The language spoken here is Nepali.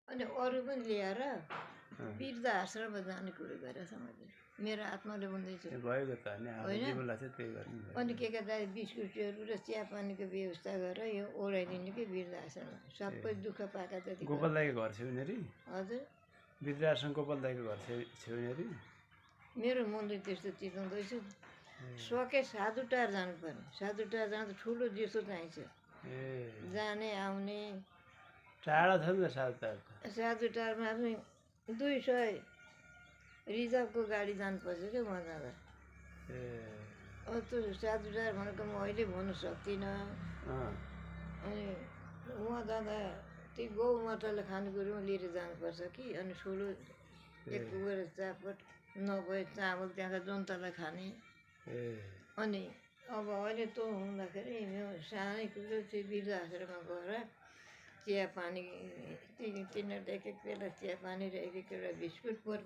अनि अरू पनि ल्याएर वृद्ध आश्रममा जाने कुरो गरेछ मैले मेरो आत्माले भन्दैछु भएको त होइन अनि के गर्दा बिस्कुटहरू र चियापानीको व्यवस्था गरेर यो ओढाइदिने कि वृद्ध आश्रममा सबै दुःख पाएका जति गोपाल दाईको घर छेउ यिनीहरू हजुर वृद्ध आश्रम गोपाल दाईको घर छेउ यिनीहरू मेरो मनले त्यस्तो चिताउँदैछु सके साधुटार जानुपर्ने साधुटार जाँदा ठुलो दिसो चाहिन्छ जाने आउने टाढा छ नि त साधुटारमा पनि 200 रिजर्भको गाडी जानुपर्छ क्या उहाँ जाँदा त्यो साधुटार भनेको म अहिले भन्नु सक्दिनँ अनि उहाँ जाँदा त्यो गौमाताले खानेकुरो लिएर जानुपर्छ कि अनि ठुलो एक कुकुर चापट नभए चामल त्यहाँका जनतालाई खाने अनि अब अहिले त हुँदाखेरि यो सानै कुरो चाहिँ वृद्ध आश्रममा गएर चिया पानी तिनीहरूले एक एक बेला चिया पानी र एक एक एउटा बिस्कुट पोर